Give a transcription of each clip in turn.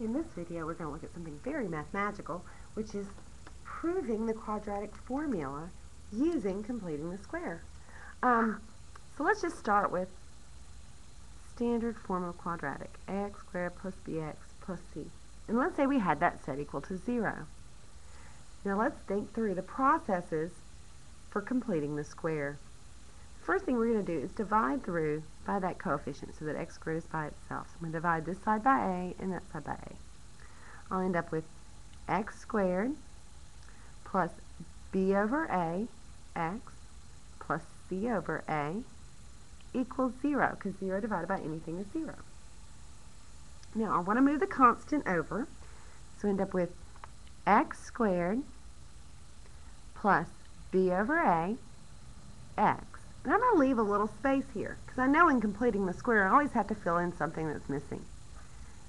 In this video, we're going to look at something very mathematical, which is proving the quadratic formula using completing the square. So let's just start with standard form of quadratic, ax squared plus bx plus c. And let's say we had that set equal to 0. Now let's think through the processes for completing the square. First thing we're going to do is divide through by that coefficient so that x squared is by itself. So I'm going to divide this side by a and that side by a. I'll end up with x squared plus b over a x plus c over a equals 0, because 0 divided by anything is 0. Now I want to move the constant over, so end up with x squared plus b over a x. And I'm going to leave a little space here, because I know in completing the square I always have to fill in something that's missing.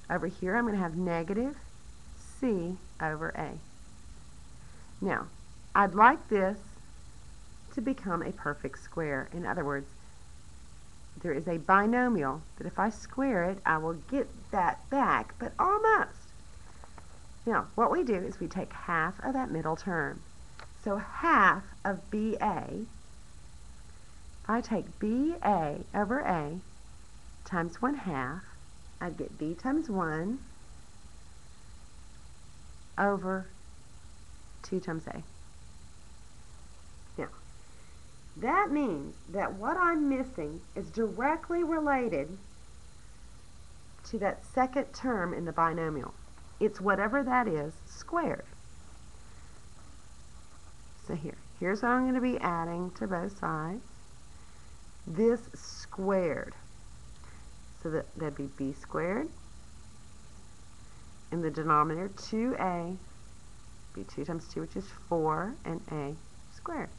Over here I'm going to have negative c over a. Now, I'd like this to become a perfect square. In other words, there is a binomial that if I square it, I will get that back, but almost. Now, what we do is we take half of that middle term. So half of BA, I take BA over A times 1/2, I'd get B times 1 over 2 times A. Now, that means that what I'm missing is directly related to that second term in the binomial. It's whatever that is squared. So here's what I'm going to be adding to both sides. This squared. So that'd be b squared. In the denominator, 2a, be 2 times 2, which is 4, and a squared.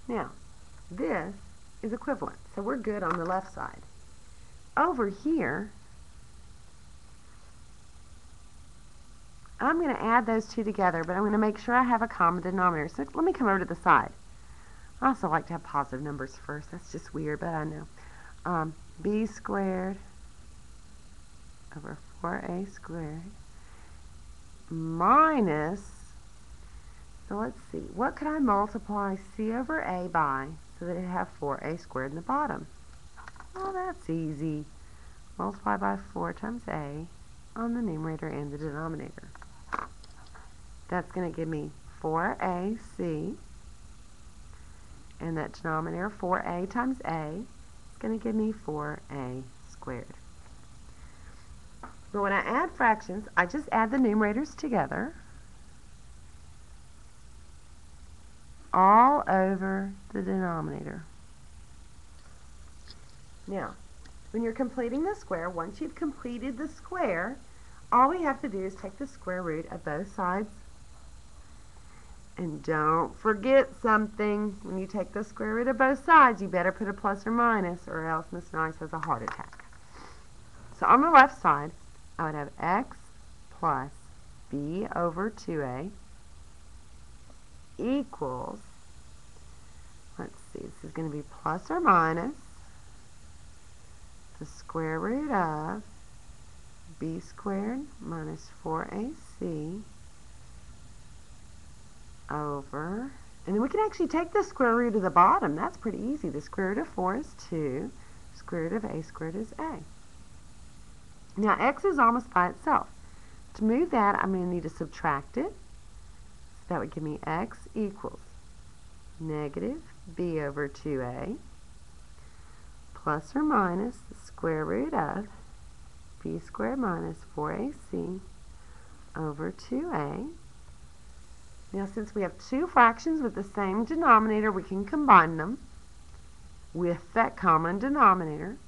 Now, this is equivalent, so we're good on the left side. Over here, I'm going to add those two together, but I'm going to make sure I have a common denominator. So let me come over to the side. I also like to have positive numbers first. That's just weird, but I know. B squared over 4a squared minus, so let's see, what could I multiply c over a by so that it have 4a squared in the bottom? Well, that's easy. Multiply by 4 times a on the numerator and the denominator. That's going to give me 4ac, and that denominator, 4a times a, is going to give me 4a squared. But when I add fractions, I just add the numerators together all over the denominator. Now, when you're completing the square, once you've completed the square, all we have to do is take the square root of both sides. And don't forget something. When you take the square root of both sides, you better put a plus or minus, or else Miss Nice has a heart attack. So on the left side, I would have x plus b over 2a equals, let's see, this is going to be plus or minus the square root of b squared minus 4ac over, and then we can actually take the square root of the bottom. That's pretty easy. The square root of 4 is 2. Square root of a squared is a. Now x is almost by itself. To move that, I'm going to need to subtract it. So that would give me x equals negative b over 2a plus or minus the square root of b squared minus 4ac over 2a. Now, since we have two fractions with the same denominator, we can combine them with that common denominator.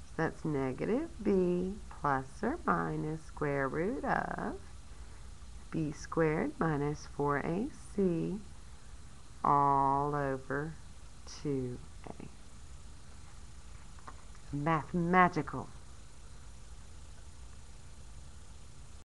So that's negative b plus or minus square root of b squared minus 4ac all over 2a. Mathematical.